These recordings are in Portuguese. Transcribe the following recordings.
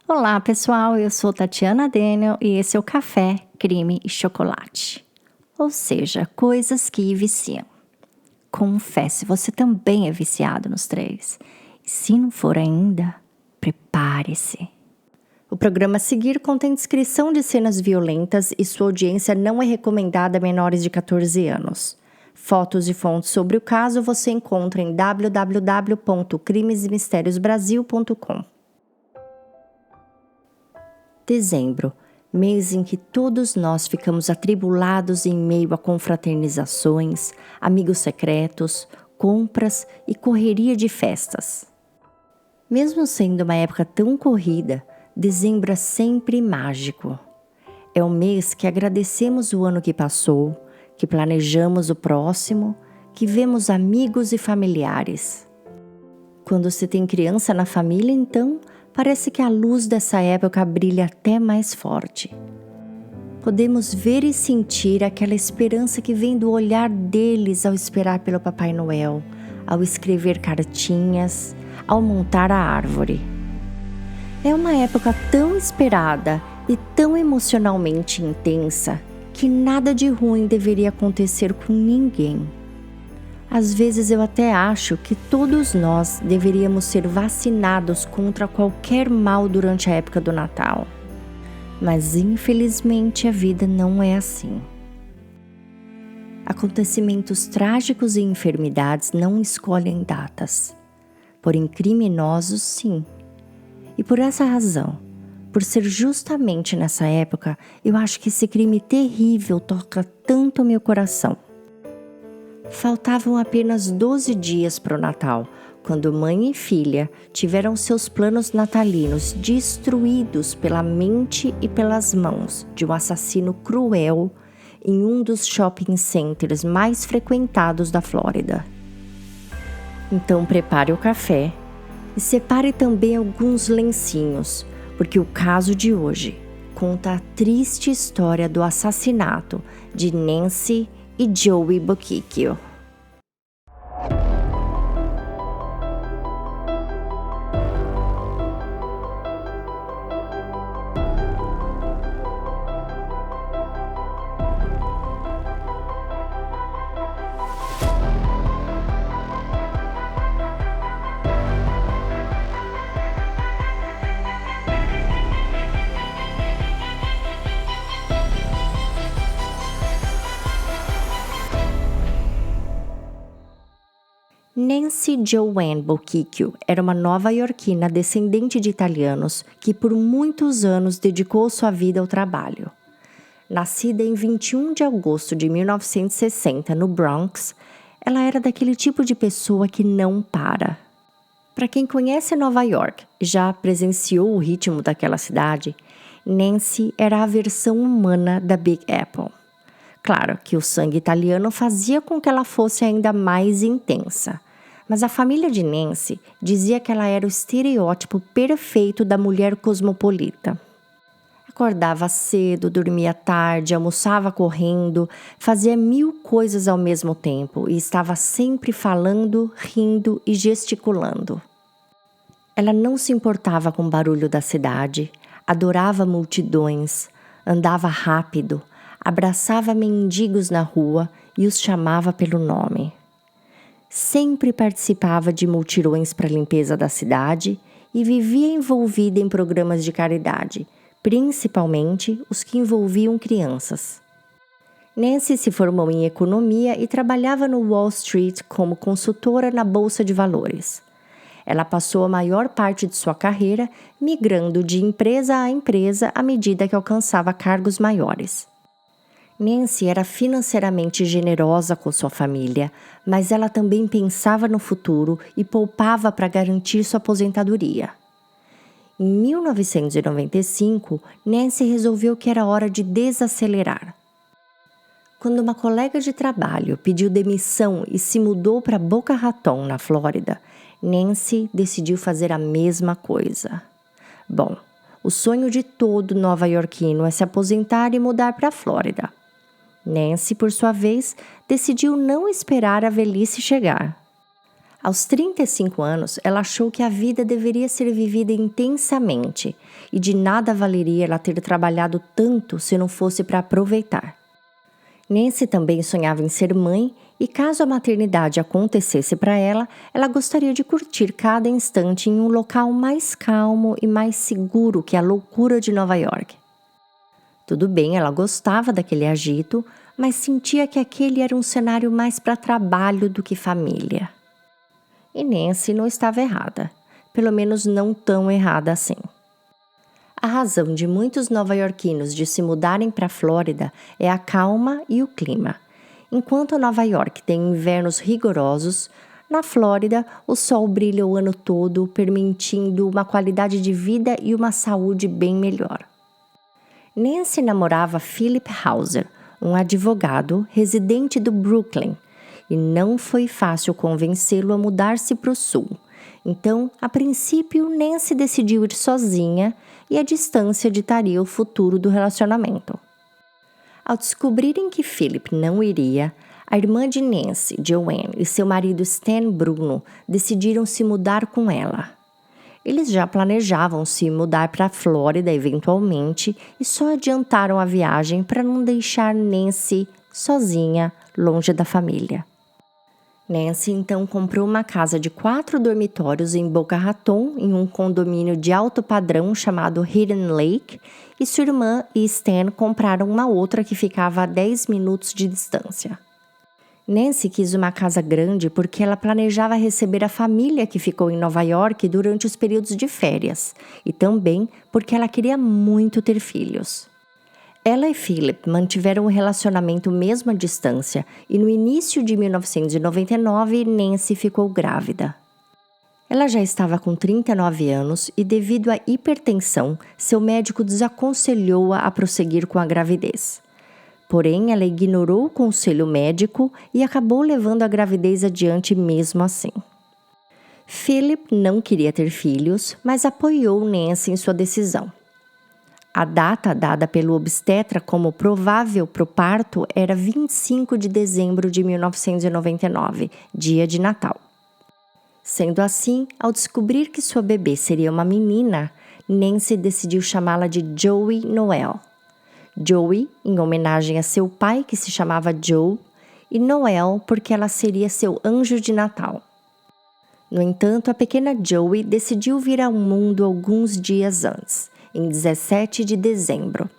Olá pessoal, eu sou Tatiana Daniel e esse é o Café, Crime e Chocolate. Ou seja, coisas que viciam. Confesse, você também é viciado nos três. E se não for ainda, prepare-se. O programa a seguir contém descrição de cenas violentas e sua audiência não é recomendada a menores de 14 anos. Fotos e fontes sobre o caso você encontra em www.crimesmistériosbrasil.com. Dezembro, mês em que todos nós ficamos atribulados em meio a confraternizações, amigos secretos, compras e correria de festas. Mesmo sendo uma época tão corrida, dezembro é sempre mágico. É o mês que agradecemos o ano que passou, que planejamos o próximo, que vemos amigos e familiares. Quando se tem criança na família, então, parece que a luz dessa época brilha até mais forte. Podemos ver e sentir aquela esperança que vem do olhar deles ao esperar pelo Papai Noel, ao escrever cartinhas, ao montar a árvore. É uma época tão esperada e tão emocionalmente intensa que nada de ruim deveria acontecer com ninguém. Às vezes eu até acho que todos nós deveríamos ser vacinados contra qualquer mal durante a época do Natal. Mas infelizmente a vida não é assim. Acontecimentos trágicos e enfermidades não escolhem datas. Porém criminosos sim. E por essa razão, por ser justamente nessa época, eu acho que esse crime terrível toca tanto meu coração. Faltavam apenas 12 dias para o Natal, quando mãe e filha tiveram seus planos natalinos destruídos pela mente e pelas mãos de um assassino cruel em um dos shopping centers mais frequentados da Flórida. Então prepare o café e separe também alguns lencinhos, porque o caso de hoje conta a triste história do assassinato de Nancy e Joey Bochicchio. Nancy Joanne Bochicchio era uma nova-iorquina descendente de italianos que por muitos anos dedicou sua vida ao trabalho. Nascida em 21 de agosto de 1960 no Bronx, ela era daquele tipo de pessoa que não para. Para quem conhece Nova York e já presenciou o ritmo daquela cidade, Nancy era a versão humana da Big Apple. Claro que o sangue italiano fazia com que ela fosse ainda mais intensa. Mas a família de Nancy dizia que ela era o estereótipo perfeito da mulher cosmopolita. Acordava cedo, dormia tarde, almoçava correndo, fazia 1000 coisas ao mesmo tempo e estava sempre falando, rindo e gesticulando. Ela não se importava com o barulho da cidade, adorava multidões, andava rápido, abraçava mendigos na rua e os chamava pelo nome. Sempre participava de mutirões para a limpeza da cidade e vivia envolvida em programas de caridade, principalmente os que envolviam crianças. Nancy se formou em economia e trabalhava no Wall Street como consultora na Bolsa de Valores. Ela passou a maior parte de sua carreira migrando de empresa a empresa à medida que alcançava cargos maiores. Nancy era financeiramente generosa com sua família, mas ela também pensava no futuro e poupava para garantir sua aposentadoria. Em 1995, Nancy resolveu que era hora de desacelerar. Quando uma colega de trabalho pediu demissão e se mudou para Boca Raton, na Flórida, Nancy decidiu fazer a mesma coisa. Bom, o sonho de todo nova-iorquino é se aposentar e mudar para a Flórida. Nancy, por sua vez, decidiu não esperar a velhice chegar. Aos 35 anos, ela achou que a vida deveria ser vivida intensamente e de nada valeria ela ter trabalhado tanto se não fosse para aproveitar. Nancy também sonhava em ser mãe e, caso a maternidade acontecesse para ela, ela gostaria de curtir cada instante em um local mais calmo e mais seguro que a loucura de Nova York. Tudo bem, ela gostava daquele agito, mas sentia que aquele era um cenário mais para trabalho do que família. E Nancy não estava errada, pelo menos não tão errada assim. A razão de muitos nova-iorquinos de se mudarem para a Flórida é a calma e o clima. Enquanto Nova York tem invernos rigorosos, na Flórida o sol brilha o ano todo, permitindo uma qualidade de vida e uma saúde bem melhor. Nancy namorava Philip Hauser, um advogado residente do Brooklyn, e não foi fácil convencê-lo a mudar-se para o sul. Então, a princípio, Nancy decidiu ir sozinha e a distância ditaria o futuro do relacionamento. Ao descobrirem que Philip não iria, a irmã de Nancy, Joanne, e seu marido Stan Bruno decidiram se mudar com ela. Eles já planejavam se mudar para a Flórida eventualmente e só adiantaram a viagem para não deixar Nancy sozinha, longe da família. Nancy então comprou uma casa de 4 dormitórios em Boca Raton, em um condomínio de alto padrão chamado Hidden Lake, e sua irmã e Stan compraram uma outra que ficava a 10 minutos de distância. Nancy quis uma casa grande porque ela planejava receber a família que ficou em Nova York durante os períodos de férias, e também porque ela queria muito ter filhos. Ela e Philip mantiveram um relacionamento mesmo à distância e no início de 1999, Nancy ficou grávida. Ela já estava com 39 anos e, devido à hipertensão, seu médico desaconselhou-a a prosseguir com a gravidez. Porém, ela ignorou o conselho médico e acabou levando a gravidez adiante mesmo assim. Philip não queria ter filhos, mas apoiou Nancy em sua decisão. A data dada pelo obstetra como provável para o parto era 25 de dezembro de 1999, dia de Natal. Sendo assim, ao descobrir que sua bebê seria uma menina, Nancy decidiu chamá-la de Joey Noel. Joey, em homenagem a seu pai, que se chamava Joe, e Noel, porque ela seria seu anjo de Natal. No entanto, a pequena Joey decidiu vir ao mundo alguns dias antes, em 17 de dezembro.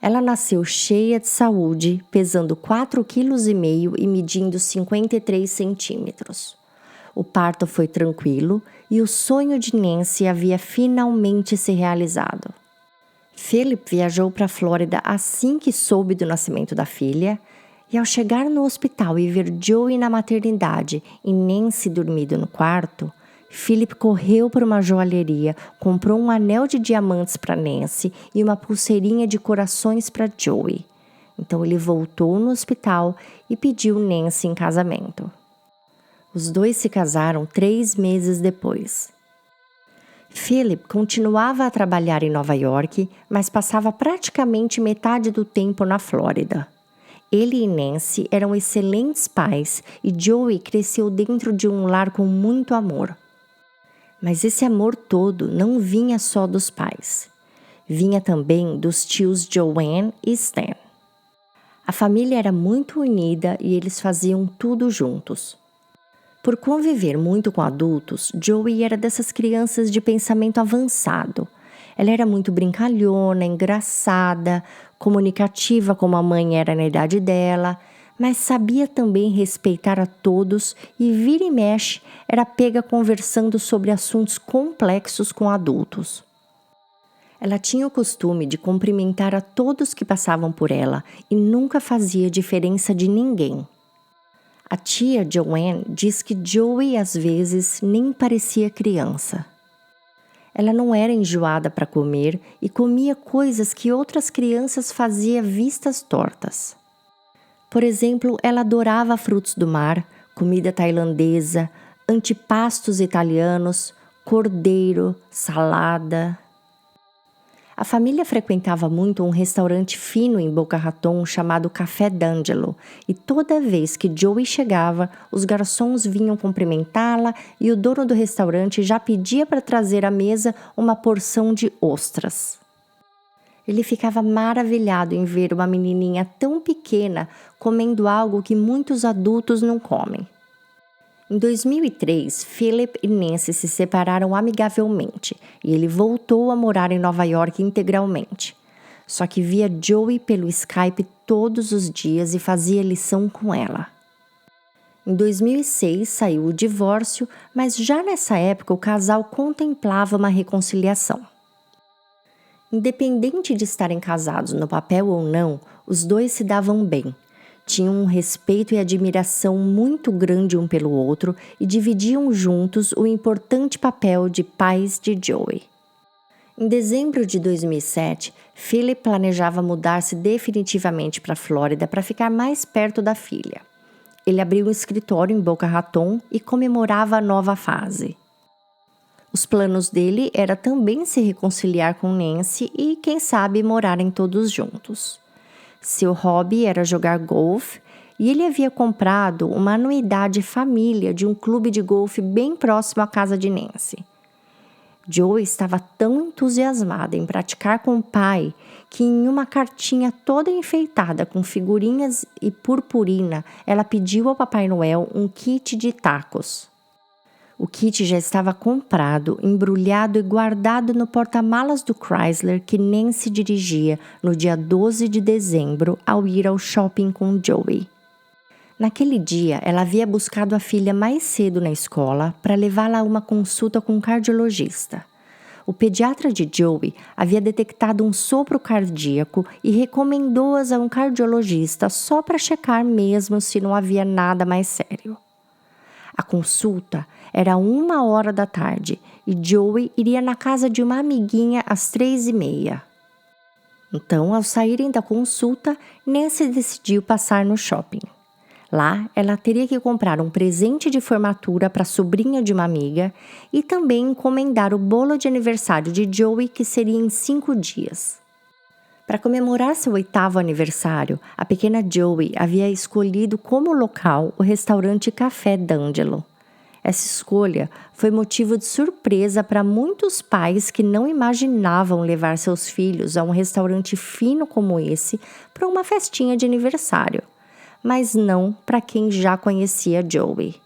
Ela nasceu cheia de saúde, pesando 4,5 kg e medindo 53 centímetros. O parto foi tranquilo e o sonho de Nancy havia finalmente se realizado. Philip viajou para a Flórida assim que soube do nascimento da filha, e ao chegar no hospital e ver Joey na maternidade e Nancy dormindo no quarto, Philip correu para uma joalheria, comprou um anel de diamantes para Nancy e uma pulseirinha de corações para Joey. Então ele voltou no hospital e pediu Nancy em casamento. Os dois se casaram 3 meses depois. Philip continuava a trabalhar em Nova York, mas passava praticamente metade do tempo na Flórida. Ele e Nancy eram excelentes pais e Joey cresceu dentro de um lar com muito amor. Mas esse amor todo não vinha só dos pais. Vinha também dos tios Joanne e Stan. A família era muito unida e eles faziam tudo juntos. Por conviver muito com adultos, Joey era dessas crianças de pensamento avançado. Ela era muito brincalhona, engraçada, comunicativa como a mãe era na idade dela, mas sabia também respeitar a todos e vira e mexe era pega conversando sobre assuntos complexos com adultos. Ela tinha o costume de cumprimentar a todos que passavam por ela e nunca fazia diferença de ninguém. A tia Joanne diz que Joey às vezes nem parecia criança. Ela não era enjoada para comer e comia coisas que outras crianças faziam vistas tortas. Por exemplo, ela adorava frutos do mar, comida tailandesa, antipastos italianos, cordeiro, salada. A família frequentava muito um restaurante fino em Boca Raton chamado Café D'Angelo, e toda vez que Joey chegava, os garçons vinham cumprimentá-la e o dono do restaurante já pedia para trazer à mesa uma porção de ostras. Ele ficava maravilhado em ver uma menininha tão pequena comendo algo que muitos adultos não comem. Em 2003, Philip e Nancy se separaram amigavelmente e ele voltou a morar em Nova York integralmente. Só que via Joey pelo Skype todos os dias e fazia lição com ela. Em 2006 saiu o divórcio, mas já nessa época o casal contemplava uma reconciliação. Independente de estarem casados no papel ou não, os dois se davam bem. Tinham um respeito e admiração muito grande um pelo outro e dividiam juntos o importante papel de pais de Joey. Em dezembro de 2007, Philip planejava mudar-se definitivamente para a Flórida para ficar mais perto da filha. Ele abriu um escritório em Boca Raton e comemorava a nova fase. Os planos dele era também se reconciliar com Nancy e, quem sabe, morarem todos juntos. Seu hobby era jogar golfe e ele havia comprado uma anuidade família de um clube de golfe bem próximo à casa de Nancy. Joey estava tão entusiasmada em praticar com o pai que em uma cartinha toda enfeitada com figurinhas e purpurina, ela pediu ao Papai Noel um kit de tacos. O kit já estava comprado, embrulhado e guardado no porta-malas do Chrysler que Nancy dirigia no dia 12 de dezembro ao ir ao shopping com Joey. Naquele dia, ela havia buscado a filha mais cedo na escola para levá-la a uma consulta com um cardiologista. O pediatra de Joey havia detectado um sopro cardíaco e recomendou-as a um cardiologista só para checar mesmo se não havia nada mais sério. A consulta era 1h da tarde e Joey iria na casa de uma amiguinha às 3h30. Então, ao saírem da consulta, Nancy decidiu passar no shopping. Lá, ela teria que comprar um presente de formatura para a sobrinha de uma amiga e também encomendar o bolo de aniversário de Joey, que seria em 5 dias. Para comemorar seu 8º aniversário, a pequena Joey havia escolhido como local o restaurante Café D'Angelo. Essa escolha foi motivo de surpresa para muitos pais que não imaginavam levar seus filhos a um restaurante fino como esse para uma festinha de aniversário, mas não para quem já conhecia Joey.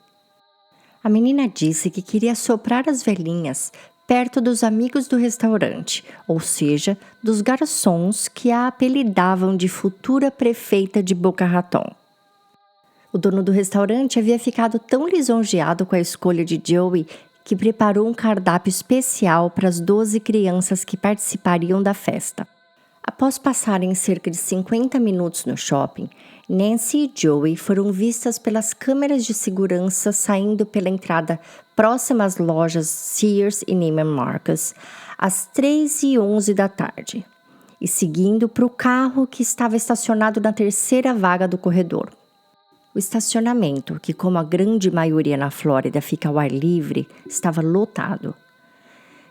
A menina disse que queria soprar as velhinhas perto dos amigos do restaurante, ou seja, dos garçons que a apelidavam de futura prefeita de Boca Raton. O dono do restaurante havia ficado tão lisonjeado com a escolha de Joey que preparou um cardápio especial para as 12 crianças que participariam da festa. Após passarem cerca de 50 minutos no shopping, Nancy e Joey foram vistas pelas câmeras de segurança saindo pela entrada próxima às lojas Sears e Neiman Marcus às 3h11 da tarde e seguindo para o carro que estava estacionado na terceira vaga do corredor. O estacionamento, que como a grande maioria na Flórida fica ao ar livre, estava lotado.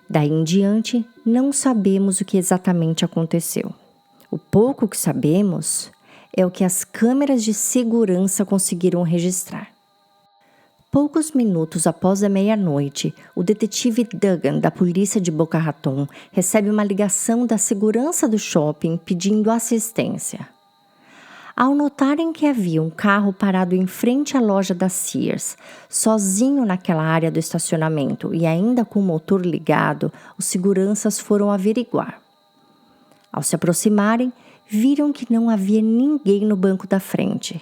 Daí em diante, não sabemos o que exatamente aconteceu. O pouco que sabemos é o que as câmeras de segurança conseguiram registrar. Poucos minutos após a meia-noite, o detetive Duggan, da polícia de Boca Raton, recebe uma ligação da segurança do shopping pedindo assistência. Ao notarem que havia um carro parado em frente à loja da Sears, sozinho naquela área do estacionamento e ainda com o motor ligado, os seguranças foram averiguar. Ao se aproximarem, viram que não havia ninguém no banco da frente.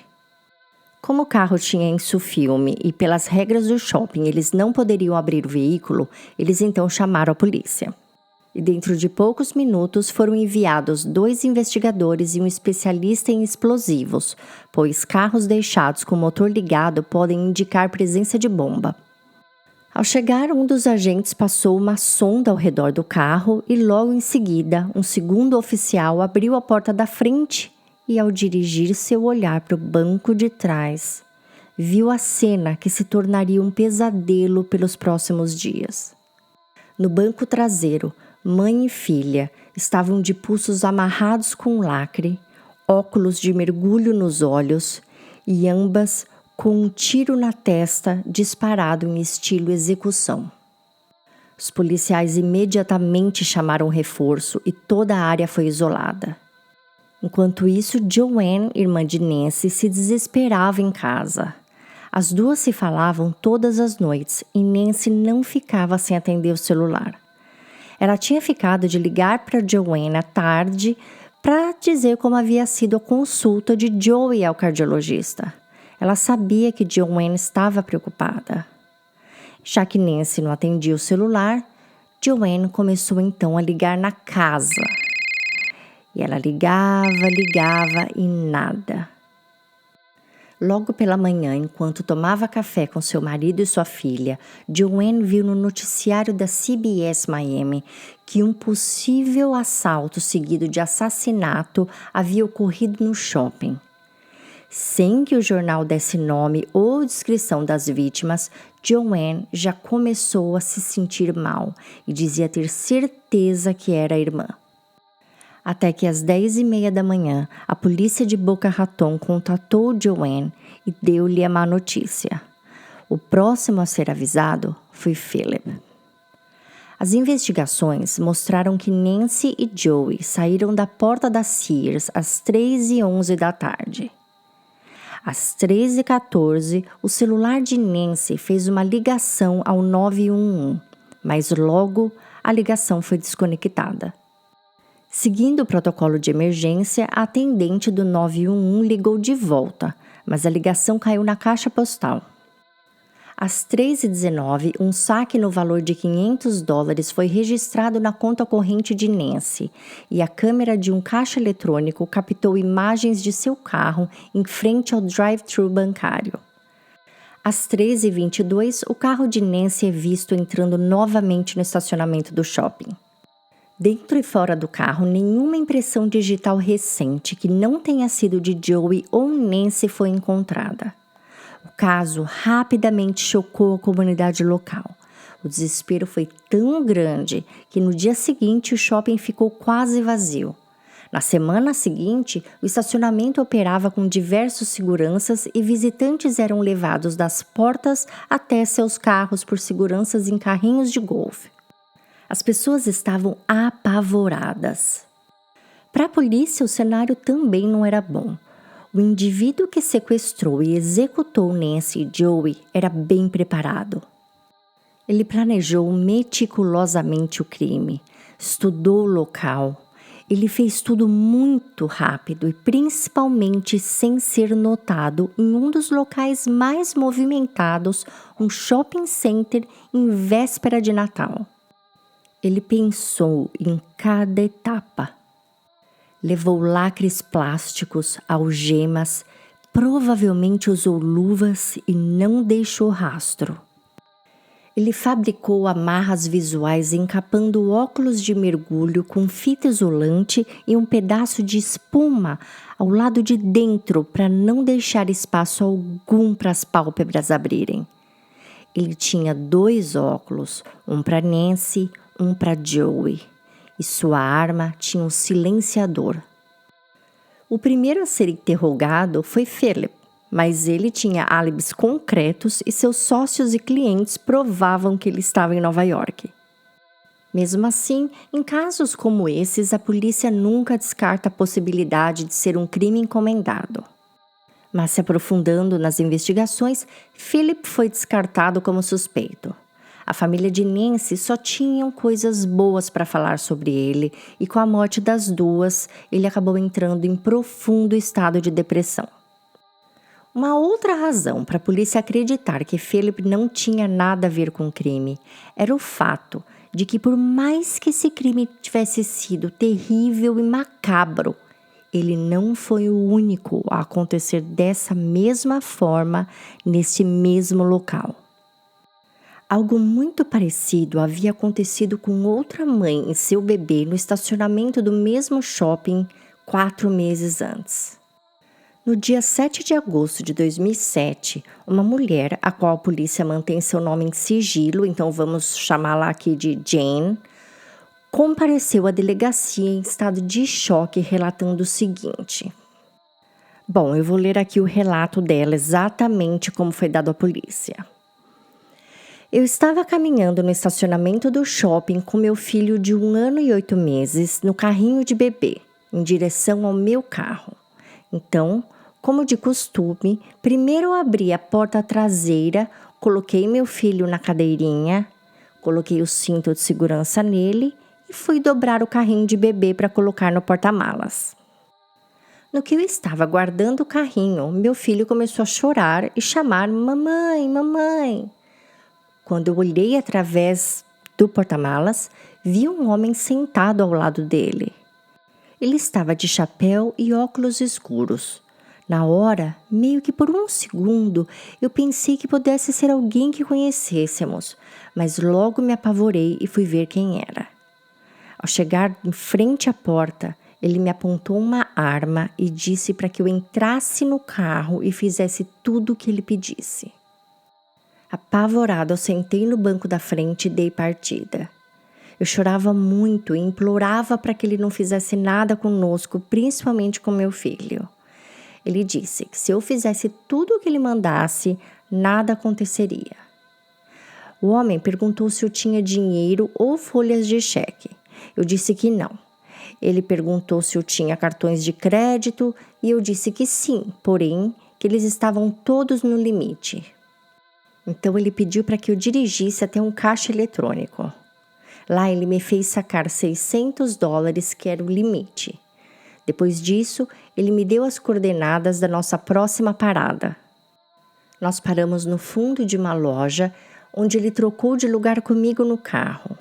Como o carro tinha insufilme e pelas regras do shopping eles não poderiam abrir o veículo, eles então chamaram a polícia. E dentro de poucos minutos foram enviados 2 investigadores e um especialista em explosivos, pois carros deixados com o motor ligado podem indicar presença de bomba. Ao chegar, um dos agentes passou uma sonda ao redor do carro e logo em seguida, um segundo oficial abriu a porta da frente e, ao dirigir seu olhar para o banco de trás, viu a cena que se tornaria um pesadelo pelos próximos dias. No banco traseiro, mãe e filha, estavam de pulsos amarrados com lacre, óculos de mergulho nos olhos e ambas com um tiro na testa disparado em estilo execução. Os policiais imediatamente chamaram reforço e toda a área foi isolada. Enquanto isso, Joanne, irmã de Nancy, se desesperava em casa. As duas se falavam todas as noites e Nancy não ficava sem atender o celular. Ela tinha ficado de ligar para Joanne à tarde para dizer como havia sido a consulta de Joey ao cardiologista. Ela sabia que Joanne estava preocupada. Já que Nancy não atendia o celular, Joanne começou então a ligar na casa. E ela ligava e nada. Logo pela manhã, enquanto tomava café com seu marido e sua filha, Joanne viu no noticiário da CBS Miami que um possível assalto seguido de assassinato havia ocorrido no shopping. Sem que o jornal desse nome ou descrição das vítimas, Joanne já começou a se sentir mal e dizia ter certeza que era a irmã. Até que às 10h30 da manhã, a polícia de Boca Raton contatou Joanne e deu-lhe a má notícia. O próximo a ser avisado foi Philip. As investigações mostraram que Nancy e Joey saíram da porta da Sears às 3h11 da tarde. Às 3h14, o celular de Nancy fez uma ligação ao 911, mas logo a ligação foi desconectada. Seguindo o protocolo de emergência, a atendente do 911 ligou de volta, mas a ligação caiu na caixa postal. Às 3h19, um saque no valor de $500 foi registrado na conta corrente de Nancy e a câmera de um caixa eletrônico captou imagens de seu carro em frente ao drive-thru bancário. Às 13h22, o carro de Nancy é visto entrando novamente no estacionamento do shopping. Dentro e fora do carro, nenhuma impressão digital recente que não tenha sido de Joey ou Nancy foi encontrada. O caso rapidamente chocou a comunidade local. O desespero foi tão grande que no dia seguinte o shopping ficou quase vazio. Na semana seguinte, o estacionamento operava com diversos seguranças e visitantes eram levados das portas até seus carros por seguranças em carrinhos de golfe. As pessoas estavam apavoradas. Para a polícia, o cenário também não era bom. O indivíduo que sequestrou e executou Nancy e Joey era bem preparado. Ele planejou meticulosamente o crime, estudou o local. Ele fez tudo muito rápido e principalmente sem ser notado em um dos locais mais movimentados, um shopping center em véspera de Natal. Ele pensou em cada etapa. Levou lacres plásticos, algemas, provavelmente usou luvas e não deixou rastro. Ele fabricou amarras visuais encapando óculos de mergulho com fita isolante e um pedaço de espuma ao lado de dentro para não deixar espaço algum para as pálpebras abrirem. Ele tinha 2 óculos, um para Nancy, um para Joey, e sua arma tinha um silenciador. O primeiro a ser interrogado foi Philip, mas ele tinha álibis concretos e seus sócios e clientes provavam que ele estava em Nova York. Mesmo assim, em casos como esses, a polícia nunca descarta a possibilidade de ser um crime encomendado. Mas se aprofundando nas investigações, Philip foi descartado como suspeito. A família de Nancy só tinha coisas boas para falar sobre ele e com a morte das duas, ele acabou entrando em profundo estado de depressão. Uma outra razão para a polícia acreditar que Philip não tinha nada a ver com o crime era o fato de que, por mais que esse crime tivesse sido terrível e macabro, ele não foi o único a acontecer dessa mesma forma neste mesmo local. Algo muito parecido havia acontecido com outra mãe e seu bebê no estacionamento do mesmo shopping 4 meses antes. No dia 7 de agosto de 2007, uma mulher, a qual a polícia mantém seu nome em sigilo, então vamos chamá-la aqui de Jane, compareceu à delegacia em estado de choque, relatando o seguinte. Bom, eu vou ler aqui o relato dela, exatamente como foi dado à polícia. Eu estava caminhando no estacionamento do shopping com meu filho de 1 ano e 8 meses no carrinho de bebê, em direção ao meu carro. Então, como de costume, primeiro eu abri a porta traseira, coloquei meu filho na cadeirinha, coloquei o cinto de segurança nele e fui dobrar o carrinho de bebê para colocar no porta-malas. No que eu estava guardando o carrinho, meu filho começou a chorar e chamar mamãe, mamãe. Quando eu olhei através do porta-malas, vi um homem sentado ao lado dele. Ele estava de chapéu e óculos escuros. Na hora, meio que por um segundo, eu pensei que pudesse ser alguém que conhecêssemos, mas logo me apavorei e fui ver quem era. Ao chegar em frente à porta, ele me apontou uma arma e disse para que eu entrasse no carro e fizesse tudo o que ele pedisse. Apavorado, eu sentei no banco da frente e dei partida. Eu chorava muito e implorava para que ele não fizesse nada conosco, principalmente com meu filho. Ele disse que se eu fizesse tudo o que ele mandasse, nada aconteceria. O homem perguntou se eu tinha dinheiro ou folhas de cheque. Eu disse que não. Ele perguntou se eu tinha cartões de crédito e eu disse que sim, porém, que eles estavam todos no limite. Então ele pediu para que eu dirigisse até um caixa eletrônico. Lá ele me fez sacar $600, que era o limite. Depois disso, ele me deu as coordenadas da nossa próxima parada. Nós paramos no fundo de uma loja, onde ele trocou de lugar comigo no carro.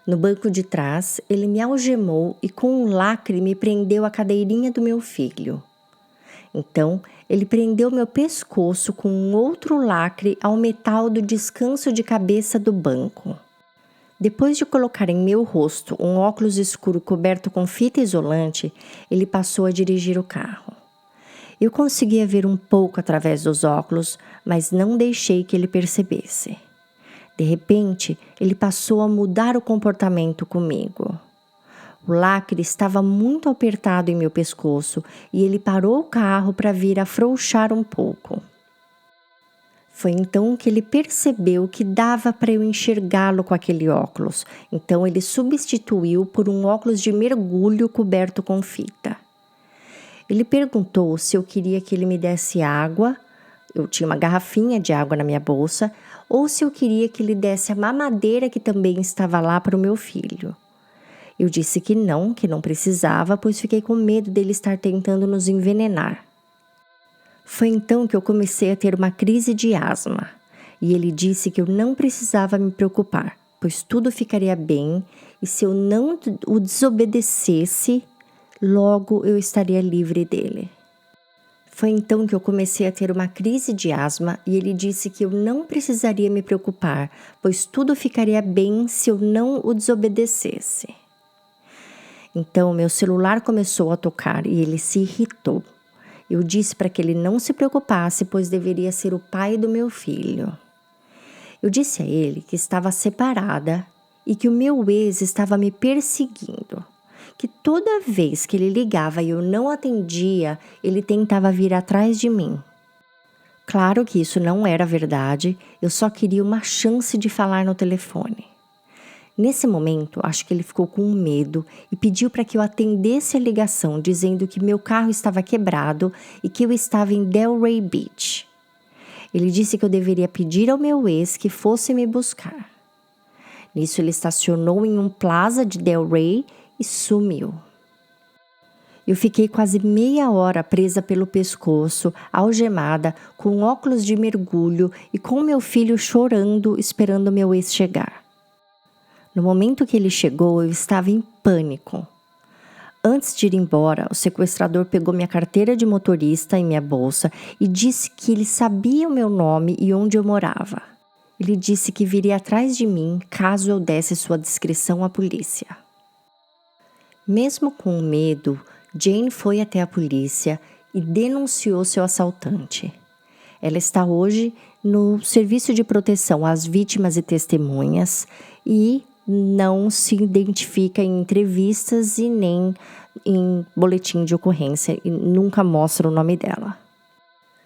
No banco de trás, ele me algemou e com um lacre me prendeu a cadeirinha do meu filho. Então, ele prendeu meu pescoço com um outro lacre ao metal do descanso de cabeça do banco. Depois de colocar em meu rosto um óculos escuro coberto com fita isolante, ele passou a dirigir o carro. Eu conseguia ver um pouco através dos óculos, mas não deixei que ele percebesse. De repente, ele passou a mudar o comportamento comigo. O lacre estava muito apertado em meu pescoço e ele parou o carro para vir afrouxar um pouco. Foi então que ele percebeu que dava para eu enxergá-lo com aquele óculos, então ele substituiu por um óculos de mergulho coberto com fita. Ele perguntou se eu queria que ele me desse água, eu tinha uma garrafinha de água na minha bolsa, ou se eu queria que ele desse a mamadeira que também estava lá para o meu filho. Eu disse que não precisava, pois fiquei com medo dele estar tentando nos envenenar. Foi então que eu comecei a ter uma crise de asma, e ele disse que eu não precisava me preocupar, pois tudo ficaria bem, e se eu não o desobedecesse, logo eu estaria livre dele. Foi então que eu comecei a ter uma crise de asma e ele disse que eu não precisaria me preocupar, pois tudo ficaria bem se eu não o desobedecesse. Então, meu celular começou a tocar e ele se irritou. Eu disse para que ele não se preocupasse, pois deveria ser o pai do meu filho. Eu disse a ele que estava separada e que o meu ex estava me perseguindo, que toda vez que ele ligava e eu não atendia, ele tentava vir atrás de mim. Claro que isso não era verdade, eu só queria uma chance de falar no telefone. Nesse momento, acho que ele ficou com medo e pediu para que eu atendesse a ligação, dizendo que meu carro estava quebrado e que eu estava em Delray Beach. Ele disse que eu deveria pedir ao meu ex que fosse me buscar. Nisso, ele estacionou em um plaza de Delray e sumiu. Eu fiquei quase meia hora presa pelo pescoço, algemada, com óculos de mergulho e com meu filho chorando, esperando meu ex chegar. No momento que ele chegou, eu estava em pânico. Antes de ir embora, o sequestrador pegou minha carteira de motorista e minha bolsa e disse que ele sabia o meu nome e onde eu morava. Ele disse que viria atrás de mim caso eu desse sua descrição à polícia. Mesmo com medo, Jane foi até a polícia e denunciou seu assaltante. Ela está hoje no Serviço de Proteção às Vítimas e Testemunhas e não se identifica em entrevistas e nem em boletim de ocorrência e nunca mostra o nome dela.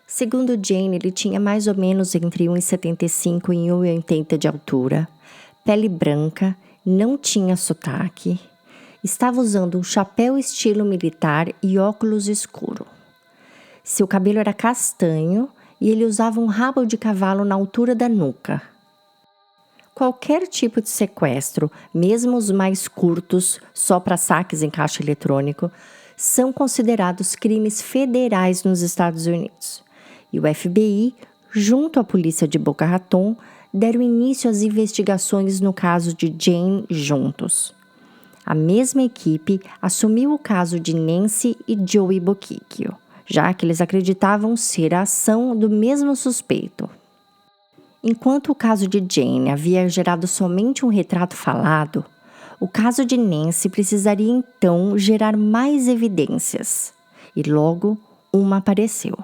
Segundo Jane, ele tinha mais ou menos entre 1,75 e 1,80 de altura, pele branca, não tinha sotaque, estava usando um chapéu estilo militar e óculos escuro. Seu cabelo era castanho e ele usava um rabo de cavalo na altura da nuca. Qualquer tipo de sequestro, mesmo os mais curtos, só para saques em caixa eletrônico, são considerados crimes federais nos Estados Unidos. E o FBI, junto à polícia de Boca Raton, deram início às investigações no caso de Jane juntos. A mesma equipe assumiu o caso de Nancy e Joey Bochicchio, já que eles acreditavam ser a ação do mesmo suspeito. Enquanto o caso de Jane havia gerado somente um retrato falado, o caso de Nancy precisaria então gerar mais evidências, e logo uma apareceu.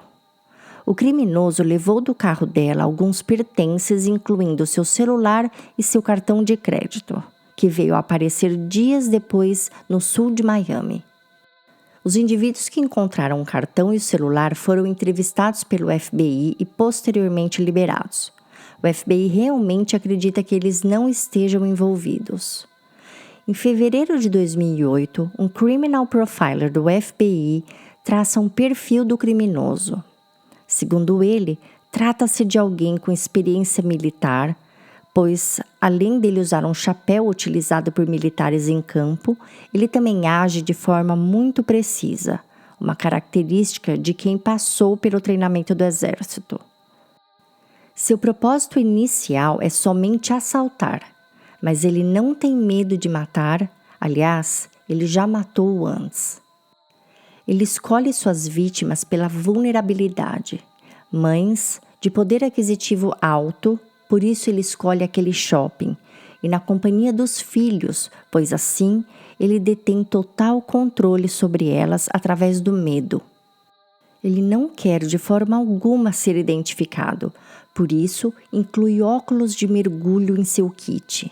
O criminoso levou do carro dela alguns pertences, incluindo seu celular e seu cartão de crédito, que veio a aparecer dias depois no sul de Miami. Os indivíduos que encontraram o cartão e o celular foram entrevistados pelo FBI e posteriormente liberados. O FBI realmente acredita que eles não estejam envolvidos. Em fevereiro de 2008, um criminal profiler do FBI traça um perfil do criminoso. Segundo ele, trata-se de alguém com experiência militar, pois, além dele usar um chapéu utilizado por militares em campo, ele também age de forma muito precisa, uma característica de quem passou pelo treinamento do exército. Seu propósito inicial é somente assaltar, mas ele não tem medo de matar, aliás, ele já matou antes. Ele escolhe suas vítimas pela vulnerabilidade, mães de poder aquisitivo alto, por isso ele escolhe aquele shopping, e na companhia dos filhos, pois assim ele detém total controle sobre elas através do medo. Ele não quer de forma alguma ser identificado, por isso inclui óculos de mergulho em seu kit.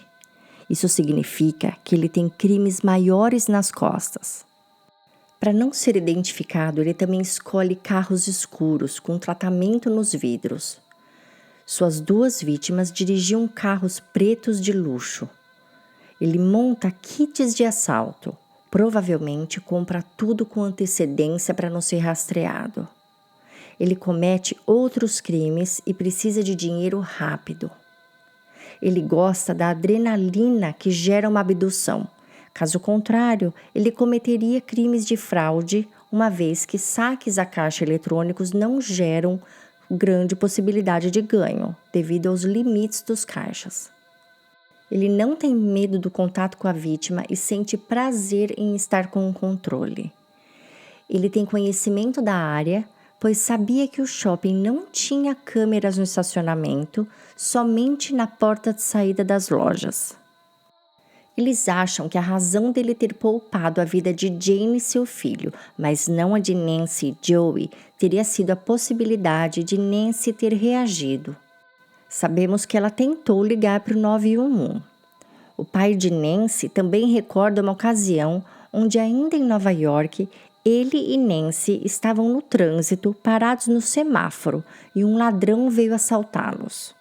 Isso significa que ele tem crimes maiores nas costas. Para não ser identificado, ele também escolhe carros escuros com tratamento nos vidros. Suas duas vítimas dirigiam carros pretos de luxo. Ele monta kits de assalto. Provavelmente compra tudo com antecedência para não ser rastreado. Ele comete outros crimes e precisa de dinheiro rápido. Ele gosta da adrenalina que gera uma abdução. Caso contrário, ele cometeria crimes de fraude, uma vez que saques a caixa eletrônicos não geram grande possibilidade de ganho, devido aos limites dos caixas. Ele não tem medo do contato com a vítima e sente prazer em estar com o controle. Ele tem conhecimento da área, pois sabia que o shopping não tinha câmeras no estacionamento, somente na porta de saída das lojas. Eles acham que a razão dele ter poupado a vida de Jane e seu filho, mas não a de Nancy e Joey, teria sido a possibilidade de Nancy ter reagido. Sabemos que ela tentou ligar para o 911. O pai de Nancy também recorda uma ocasião onde, ainda em Nova York, ele e Nancy estavam no trânsito, parados no semáforo, e um ladrão veio assaltá-los.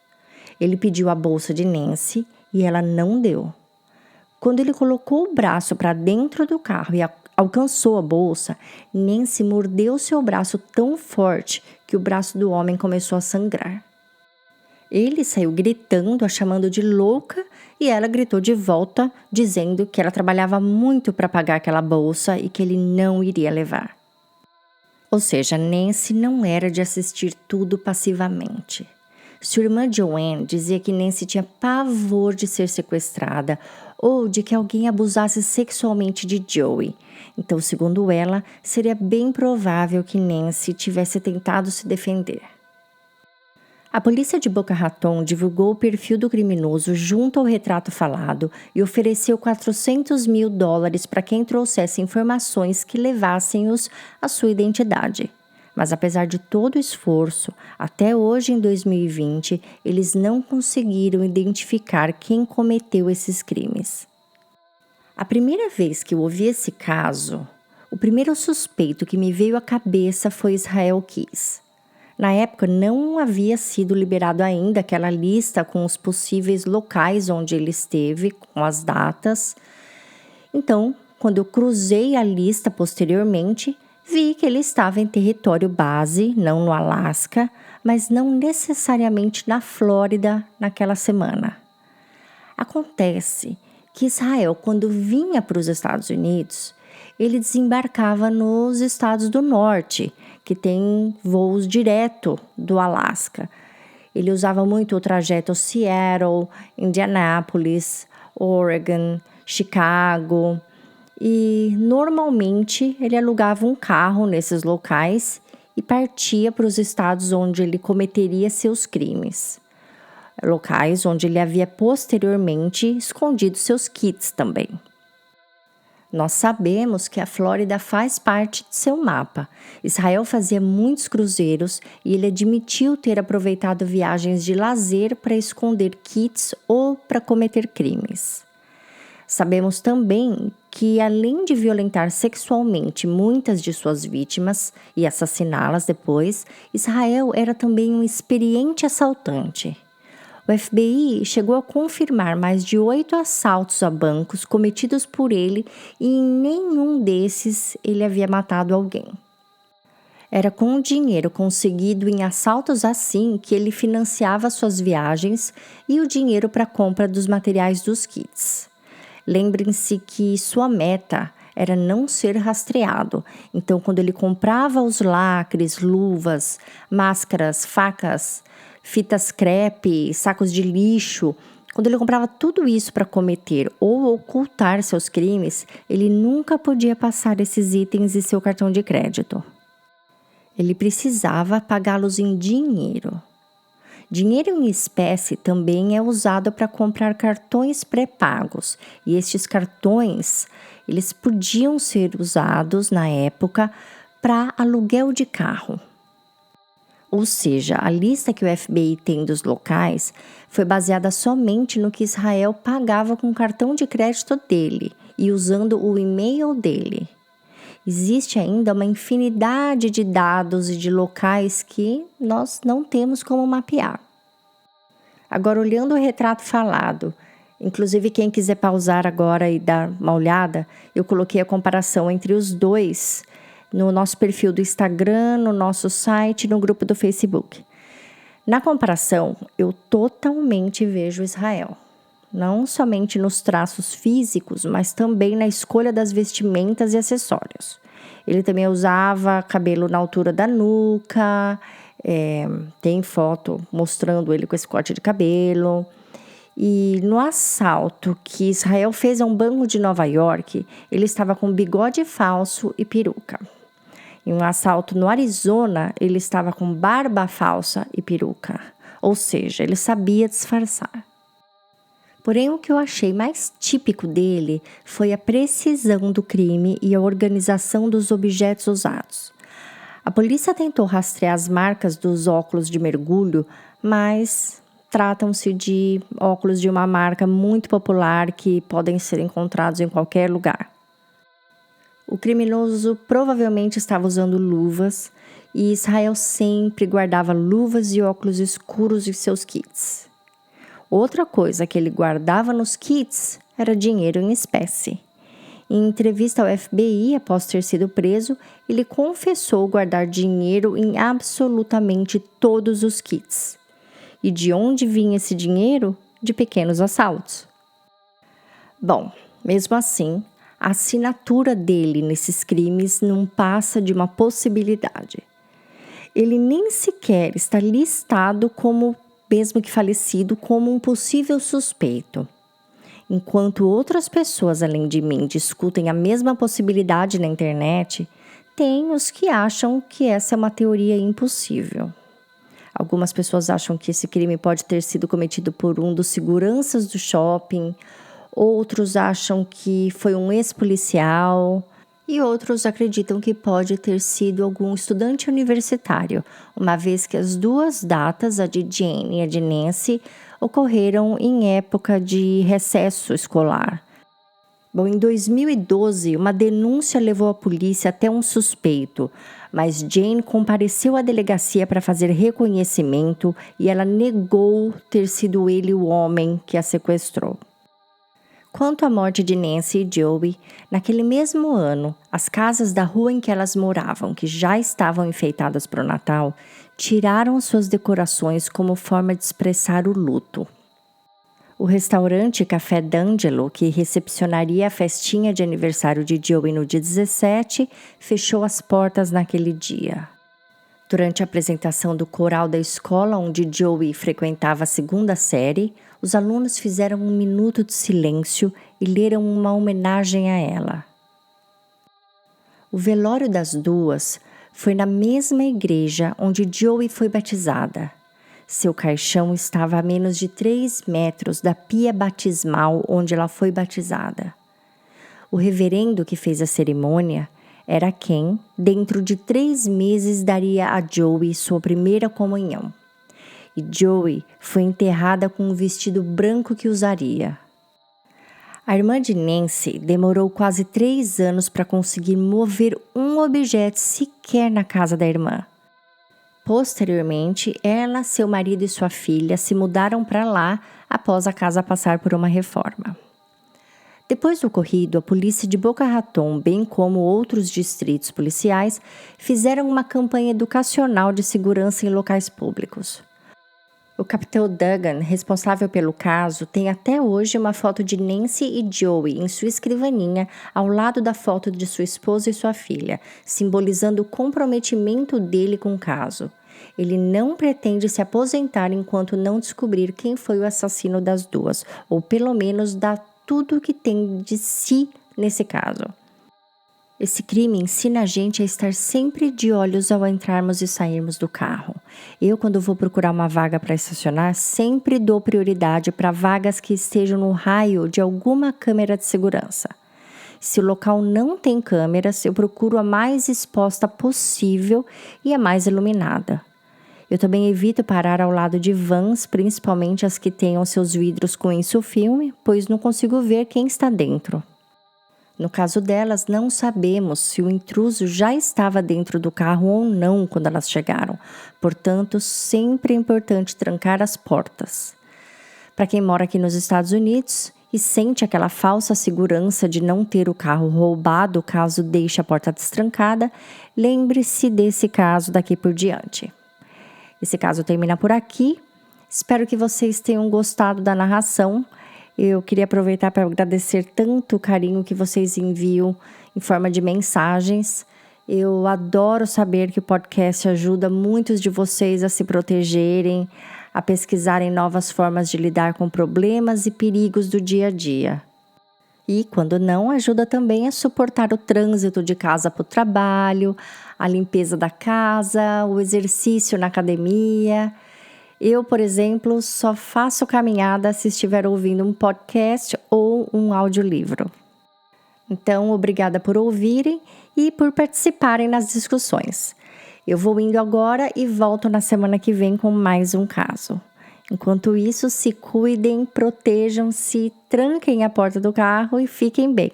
Ele pediu a bolsa de Nancy e ela não deu. Quando ele colocou o braço para dentro do carro e alcançou a bolsa, Nancy mordeu seu braço tão forte que o braço do homem começou a sangrar. Ele saiu gritando, a chamando de louca, e ela gritou de volta, dizendo que ela trabalhava muito para pagar aquela bolsa e que ele não iria levar. Ou seja, Nancy não era de assistir tudo passivamente. Sua irmã Joanne dizia que Nancy tinha pavor de ser sequestrada ou de que alguém abusasse sexualmente de Joey. Então, segundo ela, seria bem provável que Nancy tivesse tentado se defender. A polícia de Boca Raton divulgou o perfil do criminoso junto ao retrato falado e ofereceu $400 mil para quem trouxesse informações que levassem-os à sua identidade. Mas apesar de todo o esforço, até hoje em 2020, eles não conseguiram identificar quem cometeu esses crimes. A primeira vez que eu ouvi esse caso, o primeiro suspeito que me veio à cabeça foi Israel Keyes. Na época, não havia sido liberado ainda aquela lista com os possíveis locais onde ele esteve, com as datas. Então, quando eu cruzei a lista posteriormente, vi que ele estava em território base, não no Alasca, mas não necessariamente na Flórida naquela semana. Acontece que Israel, quando vinha para os Estados Unidos, ele desembarcava nos estados do norte, que tem voos direto do Alasca. Ele usava muito o trajeto Seattle, Indianápolis, Oregon, Chicago. E normalmente ele alugava um carro nesses locais e partia para os estados onde ele cometeria seus crimes. Locais onde ele havia posteriormente escondido seus kits também. Nós sabemos que a Flórida faz parte de seu mapa. Israel fazia muitos cruzeiros e ele admitiu ter aproveitado viagens de lazer para esconder kits ou para cometer crimes. Sabemos também que, além de violentar sexualmente muitas de suas vítimas e assassiná-las depois, Israel era também um experiente assaltante. O FBI chegou a confirmar mais de 8 assaltos a bancos cometidos por ele e em nenhum desses ele havia matado alguém. Era com o dinheiro conseguido em assaltos assim que ele financiava suas viagens e o dinheiro para a compra dos materiais dos kits. Lembrem-se que sua meta era não ser rastreado. Então, quando ele comprava os lacres, luvas, máscaras, facas, fitas crepe, sacos de lixo, quando ele comprava tudo isso para cometer ou ocultar seus crimes, ele nunca podia passar esses itens em seu cartão de crédito. Ele precisava pagá-los em dinheiro. Dinheiro em espécie também é usado para comprar cartões pré-pagos, e estes cartões, eles podiam ser usados na época para aluguel de carro. Ou seja, a lista que o FBI tem dos locais foi baseada somente no que Israel pagava com o cartão de crédito dele e usando o e-mail dele. Existe ainda uma infinidade de dados e de locais que nós não temos como mapear. Agora, olhando o retrato falado, inclusive quem quiser pausar agora e dar uma olhada, eu coloquei a comparação entre os dois no nosso perfil do Instagram, no nosso site e no grupo do Facebook. Na comparação, eu totalmente vejo Israel. Não somente nos traços físicos, mas também na escolha das vestimentas e acessórios. Ele também usava cabelo na altura da nuca, tem foto mostrando ele com esse corte de cabelo. E no assalto que Israel fez a um banco de Nova York, ele estava com bigode falso e peruca. Em um assalto no Arizona, ele estava com barba falsa e peruca. Ou seja, ele sabia disfarçar. Porém, o que eu achei mais típico dele foi a precisão do crime e a organização dos objetos usados. A polícia tentou rastrear as marcas dos óculos de mergulho, mas tratam-se de óculos de uma marca muito popular que podem ser encontrados em qualquer lugar. O criminoso provavelmente estava usando luvas e Israel sempre guardava luvas e óculos escuros em seus kits. Outra coisa que ele guardava nos kits era dinheiro em espécie. Em entrevista ao FBI, após ter sido preso, ele confessou guardar dinheiro em absolutamente todos os kits. E de onde vinha esse dinheiro? De pequenos assaltos. Bom, mesmo assim, a assinatura dele nesses crimes não passa de uma possibilidade. Ele nem sequer está listado como, mesmo que falecido, como um possível suspeito. Enquanto outras pessoas além de mim discutem a mesma possibilidade na internet, tem os que acham que essa é uma teoria impossível. Algumas pessoas acham que esse crime pode ter sido cometido por um dos seguranças do shopping, outros acham que foi um ex-policial. E outros acreditam que pode ter sido algum estudante universitário, uma vez que as duas datas, a de Jane e a de Nancy, ocorreram em época de recesso escolar. Bom, em 2012, uma denúncia levou a polícia até um suspeito, mas Jane compareceu à delegacia para fazer reconhecimento e ela negou ter sido ele o homem que a sequestrou. Quanto à morte de Nancy e Joey, naquele mesmo ano, as casas da rua em que elas moravam, que já estavam enfeitadas para o Natal, tiraram suas decorações como forma de expressar o luto. O restaurante Café D'Angelo, que recepcionaria a festinha de aniversário de Joey no dia 17, fechou as portas naquele dia. Durante a apresentação do coral da escola onde Joey frequentava a segunda série, os alunos fizeram um minuto de silêncio e leram uma homenagem a ela. O velório das duas foi na mesma igreja onde Joey foi batizada. Seu caixão estava a menos de 3 metros da pia batismal onde ela foi batizada. O reverendo que fez a cerimônia era quem, dentro de 3 meses, daria a Joey sua primeira comunhão. E Joey foi enterrada com um vestido branco que usaria. A irmã de Nancy demorou quase 3 anos para conseguir mover um objeto sequer na casa da irmã. Posteriormente, ela, seu marido e sua filha se mudaram para lá após a casa passar por uma reforma. Depois do ocorrido, a polícia de Boca Raton, bem como outros distritos policiais, fizeram uma campanha educacional de segurança em locais públicos. O capitão Duggan, responsável pelo caso, tem até hoje uma foto de Nancy e Joey em sua escrivaninha ao lado da foto de sua esposa e sua filha, simbolizando o comprometimento dele com o caso. Ele não pretende se aposentar enquanto não descobrir quem foi o assassino das duas, ou pelo menos dar tudo o que tem de si nesse caso. Esse crime ensina a gente a estar sempre de olhos ao entrarmos e sairmos do carro. Eu, quando vou procurar uma vaga para estacionar, sempre dou prioridade para vagas que estejam no raio de alguma câmera de segurança. Se o local não tem câmeras, eu procuro a mais exposta possível e a mais iluminada. Eu também evito parar ao lado de vans, principalmente as que tenham seus vidros com insufilme, pois não consigo ver quem está dentro. No caso delas, não sabemos se o intruso já estava dentro do carro ou não quando elas chegaram. Portanto, sempre é importante trancar as portas. Para quem mora aqui nos Estados Unidos e sente aquela falsa segurança de não ter o carro roubado caso deixe a porta destrancada, lembre-se desse caso daqui por diante. Esse caso termina por aqui. Espero que vocês tenham gostado da narração. Eu queria aproveitar para agradecer tanto o carinho que vocês enviam em forma de mensagens. Eu adoro saber que o podcast ajuda muitos de vocês a se protegerem, a pesquisarem novas formas de lidar com problemas e perigos do dia a dia. E, quando não, ajuda também a suportar o trânsito de casa para o trabalho, a limpeza da casa, o exercício na academia. Eu, por exemplo, só faço caminhada se estiver ouvindo um podcast ou um audiolivro. Então, obrigada por ouvirem e por participarem nas discussões. Eu vou indo agora e volto na semana que vem com mais um caso. Enquanto isso, se cuidem, protejam-se, tranquem a porta do carro e fiquem bem.